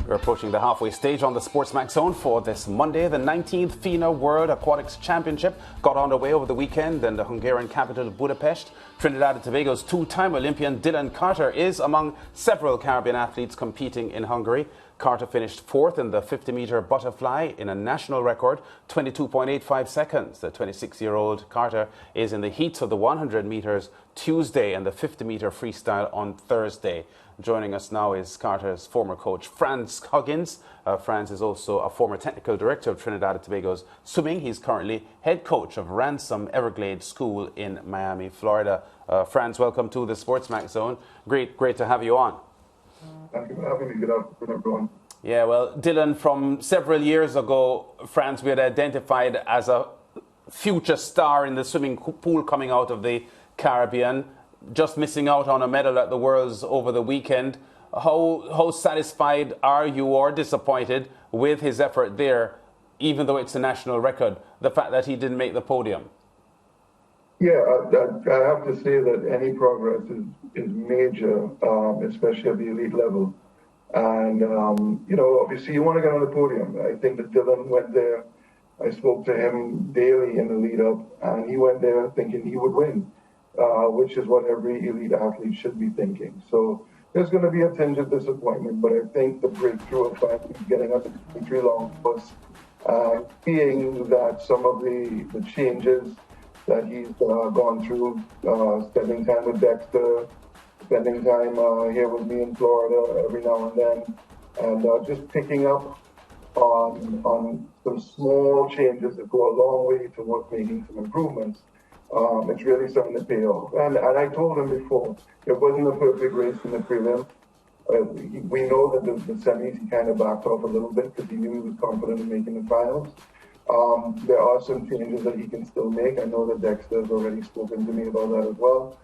We're approaching the halfway stage on the SportsMax zone for this Monday. The 19th FINA World Aquatics Championship got underway over the weekend in the Hungarian capital, Budapest. Trinidad and Tobago's two-time Olympian Dylan Carter is among several Caribbean athletes competing in Hungary. Carter finished fourth in the 50-metre butterfly in a national record, 22.85 seconds. The 26-year-old Carter is in the heats of the 100 metres Tuesday and the 50-metre freestyle on Thursday. Joining us now is Carter's former coach, Franz Huggins. Franz is also a former technical director of Trinidad and Tobago's swimming. He's currently head coach of Ransom Everglades School in Miami, Florida. Franz, welcome to the SportsMax Zone. Great to have you on. Thank you for having me. Good afternoon, everyone. Yeah, well, Dylan, from several years ago, Franz, we had identified as a future star in the swimming pool coming out of the Caribbean, just missing out on a medal at the Worlds over the weekend. How satisfied are you or disappointed with his effort there, even though it's a national record, the fact that he didn't make the podium? Yeah, I have to say that any progress is major, especially at the elite level. And, obviously you want to get on the podium. I think that Dylan went there. I spoke to him daily in the lead up, and he went there thinking he would win, which is what every elite athlete should be thinking. So there's going to be a tinge of disappointment, but I think the breakthrough of finally getting up to 23 long was seeing that some of the changes that he's gone through, spending time with Dexter, spending time here with me in Florida every now and then, and just picking up on some small changes that go a long way towards making some improvements. It's really starting to pay off. And I told him before, it wasn't a perfect race in the prelim. We know that the semis, he kind of backed off a little bit because he knew he was confident in making the finals. There are some changes that he can still make. I know that Dexter has already spoken to me about that as well.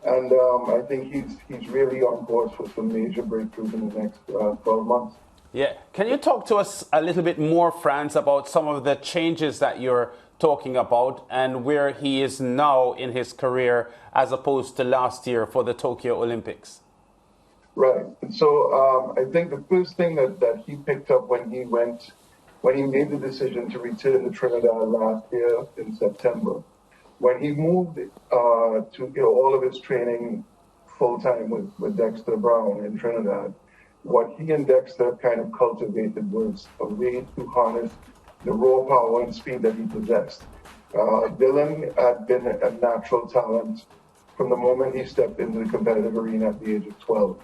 And I think he's really on course for some major breakthroughs in the next 12 months. Yeah. Can you talk to us a little bit more, Franz, about some of the changes that you're talking about and where he is now in his career as opposed to last year for the Tokyo Olympics? Right. So I think the first thing that he picked up when he made the decision to return to Trinidad last year in September, when he moved to all of his training full-time with Dexter Brown in Trinidad, what he and Dexter kind of cultivated was a way to harness the raw power and speed that he possessed. Dylan had been a natural talent from the moment he stepped into the competitive arena at the age of 12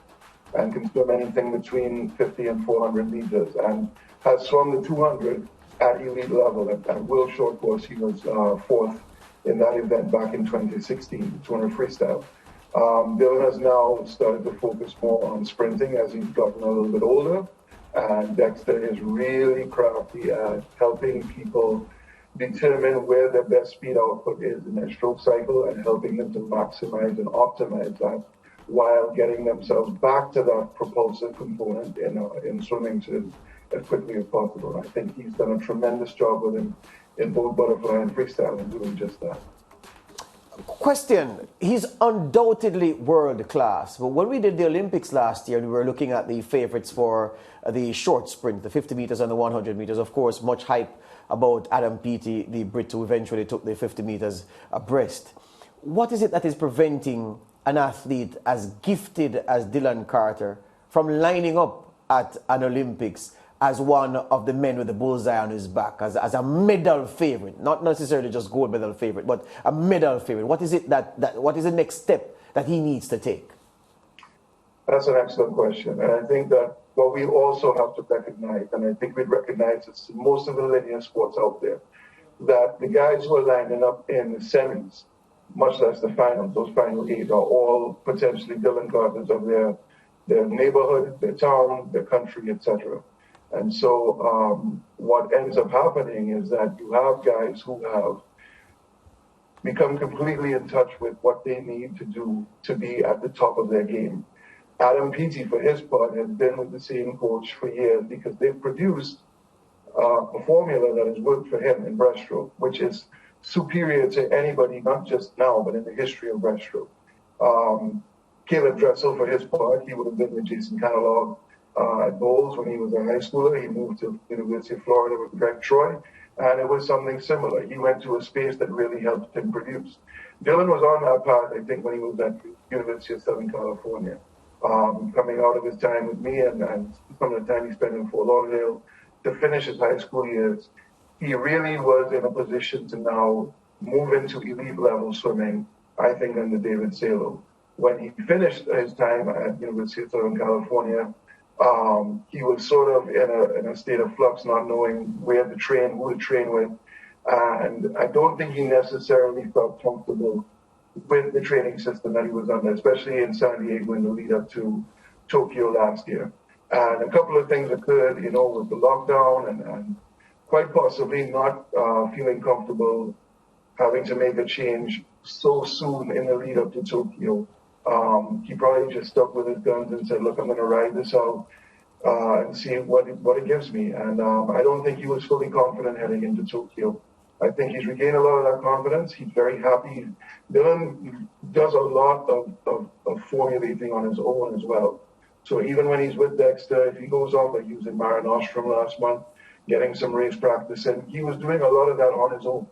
and can swim anything between 50 and 400 meters and has swum the 200 at elite level. At World Short Course, he was fourth in that event back in 2016, 200 freestyle. Dylan has now started to focus more on sprinting as he's gotten a little bit older. And Dexter is really crafty at helping people determine where their best speed output is in their stroke cycle and helping them to maximize and optimize that while getting themselves back to that propulsive component in swimming as quickly as possible. I think he's done a tremendous job with him in both butterfly and freestyle and doing just that. Question, he's undoubtedly world class, but when we did the Olympics last year, we were looking at the favorites for the short sprint, the 50 meters and the 100 meters. Of course, much hype about Adam Peaty, the Brit who eventually took the 50 meters abreast. What is it that is preventing an athlete as gifted as Dylan Carter from lining up at an Olympics as one of the men with the bullseye on his back, as a medal favorite, not necessarily just gold medal favorite, but a medal favorite? What is it what is the next step that he needs to take? That's an excellent question. And I think that what we also have to recognize, and I think we'd recognize it's most of the linear sports out there, that the guys who are lining up in the semis, much less the finals, those final 8 are all potentially Dylan Carters of their neighborhood, their town, their country, etc. And so what ends up happening is that you have guys who have become completely in touch with what they need to do to be at the top of their game. Adam Peaty, for his part, has been with the same coach for years because they've produced a formula that has worked for him in breaststroke, which is superior to anybody, not just now, but in the history of breaststroke. Caleb Dressel, for his part, he would have been with Jason Catalog at Bowles when he was a high schooler. He moved to the University of Florida with Greg Troy, and it was something similar. He went to a space that really helped him produce. Dylan was on that path, I think, when he was at the University of Southern California, coming out of his time with me and some of the time he spent in Fort Lauderdale to finish his high school years. He really was in a position to now move into elite level swimming, I think, under David Salo. When he finished his time at University of Southern California, he was sort of in a state of flux, not knowing where to train, who to train with. And I don't think he necessarily felt comfortable with the training system that he was under, especially in San Diego in the lead up to Tokyo last year. And a couple of things occurred, with the lockdown and quite possibly not feeling comfortable having to make a change so soon in the lead up to Tokyo. He probably just stuck with his guns and said, look, I'm going to ride this out and see what it gives me. And I don't think he was fully confident heading into Tokyo. I think he's regained a lot of that confidence. He's very happy. Dylan does a lot of formulating on his own as well. So even when he's with Dexter, if he goes off, like he was in Mare Nostrum last month, getting some race practice in, he was doing a lot of that on his own.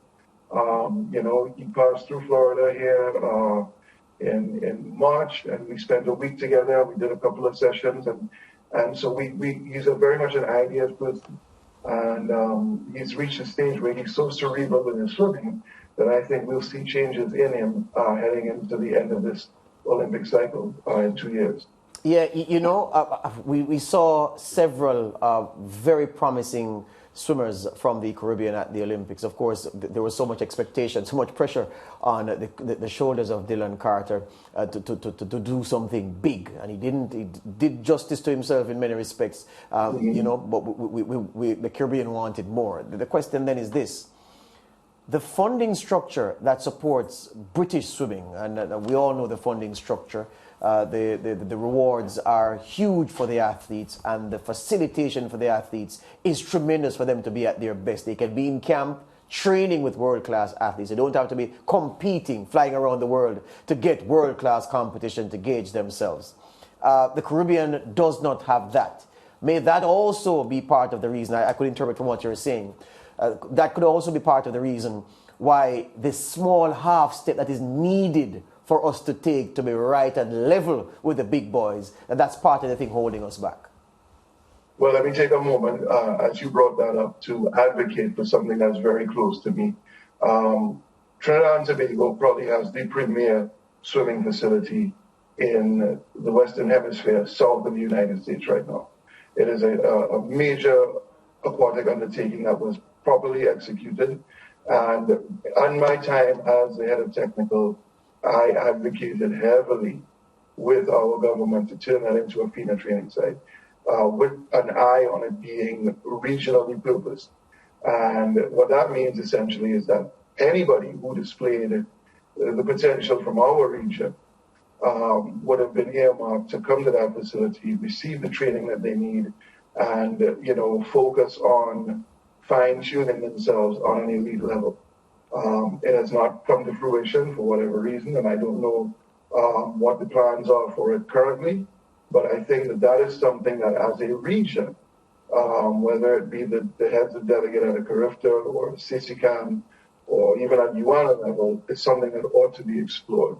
He passed through Florida here in March, and we spent a week together. We did a couple of sessions, and so he's very much an ideas person. And he's reached a stage where he's so cerebral in his swimming that I think we'll see changes in him heading into the end of this Olympic cycle in 2 years. Yeah, we saw several very promising swimmers from the Caribbean at the Olympics. Of course, there was so much expectation, so much pressure on the shoulders of Dylan Carter to do something big, and he did justice to himself in many respects. But the Caribbean wanted more. The question then is this: the funding structure that supports British swimming, and we all know the funding structure. The rewards are huge for the athletes, and the facilitation for the athletes is tremendous for them to be at their best. They can be in camp training with world-class athletes. They don't have to be competing, flying around the world to get world-class competition to gauge themselves. The Caribbean does not have that. May that also be part of the reason, I could interpret from what you're saying, that could also be part of the reason why this small half step that is needed for us to take to be right and level with the big boys, and that's part of the thing holding us back. Well, let me take a moment, as you brought that up, to advocate for something that's very close to me. Trinidad and Tobago probably has the premier swimming facility in the Western Hemisphere, south of the United States right now. It is a major aquatic undertaking that was properly executed. And on my time as the head of technical, I advocated heavily with our government to turn that into a FINA training site, with an eye on it being regionally purposed. And what that means essentially is that anybody who displayed the potential from our region would have been earmarked to come to that facility, receive the training that they need, and focus on fine-tuning themselves on an elite level. It has not come to fruition for whatever reason, and I don't know what the plans are for it currently, but I think that is something that as a region, whether it be the heads of delegate at a Carifta or Sisikan or even at Guyana level, is something that ought to be explored.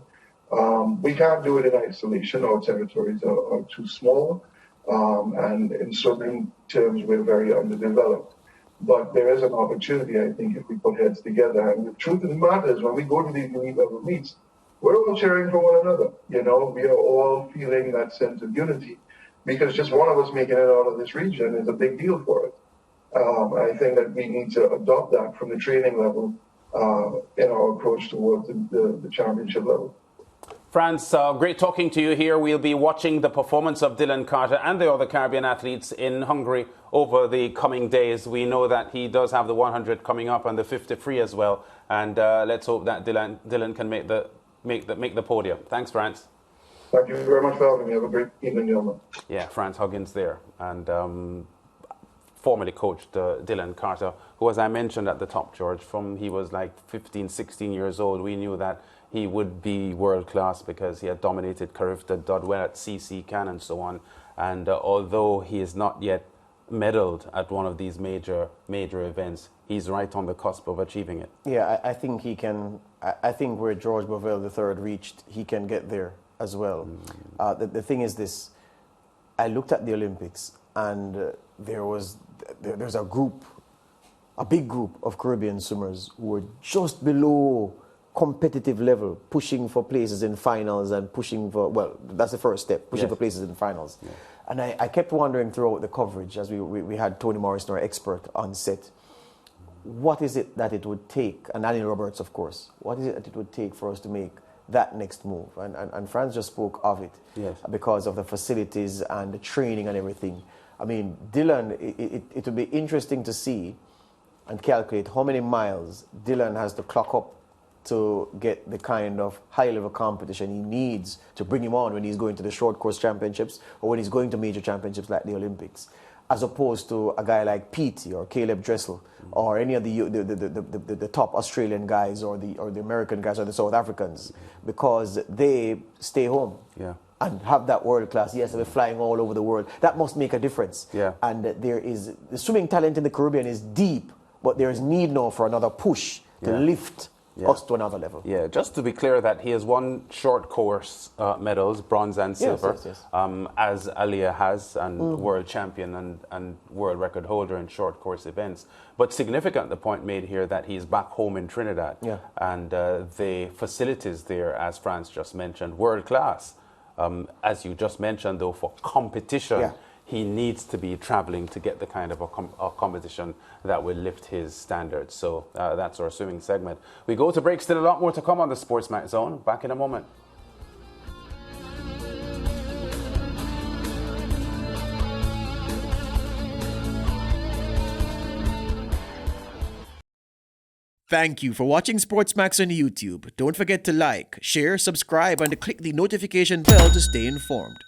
We can't do it in isolation. Our territories are too small, and in swimming terms, we're very underdeveloped. But there is an opportunity, I think, if we put heads together. And the truth of the matter is, when we go to these elite level meets, we're all cheering for one another. We are all feeling that sense of unity, because just one of us making it out of this region is a big deal for us. I think that we need to adopt that from the training level in our approach towards the championship level. France, great talking to you here. We'll be watching the performance of Dylan Carter and the other Caribbean athletes in Hungary over the coming days. We know that he does have the 100 coming up and the 50 free as well. And let's hope that Dylan can make the podium. Thanks, France. Thank you very much for having me. Have a great evening, gentlemen. Yeah, France Huggins there. And formerly coached Dylan Carter, who, as I mentioned at the top, George, from he was like 15, 16 years old, we knew that he would be world class because he had dominated Carifta, done well at CC Can and so on. And although he is not yet medaled at one of these major events, he's right on the cusp of achieving it. Yeah, I think he can. I think where George Bovell III reached, he can get there as well. The thing is this: I looked at the Olympics, and there's a big group of Caribbean swimmers who were just below competitive level, pushing for places in finals and pushing for, well, that's the first step, pushing for places in finals. Yeah. And I kept wondering throughout the coverage, as we had Tony Morrison, our expert, on set, what is it that it would take, and Annie Roberts, of course, what is it that it would take for us to make that next move? And Franz just spoke of it, because of the facilities and the training and everything. I mean, Dylan, it would be interesting to see and calculate how many miles Dylan has to clock up to get the kind of high-level competition he needs to bring him on when he's going to the short course championships or when he's going to major championships like the Olympics, as opposed to a guy like Petey or Caleb Dressel or any of the top Australian guys or the American guys or the South Africans, because they stay home. Yeah. And have that world class. Yes, they're flying all over the world. That must make a difference. Yeah. And the swimming talent in the Caribbean is deep, but there is need now for another push to lift us to another level. Yeah, just to be clear that he has won short course medals, bronze and silver, as Aliyah has, and world champion and world record holder in short course events. But significant, the point made here, that he's back home in Trinidad. Yeah. And the facilities there, as Franz just mentioned, world class. As you just mentioned, though, for competition, he needs to be traveling to get the kind of a competition that will lift his standards. So that's our swimming segment. We go to break. Still a lot more to come on the SportsMax Zone. Back in a moment. Thank you for watching SportsMax on YouTube. Don't forget to like, share, subscribe, and click the notification bell to stay informed.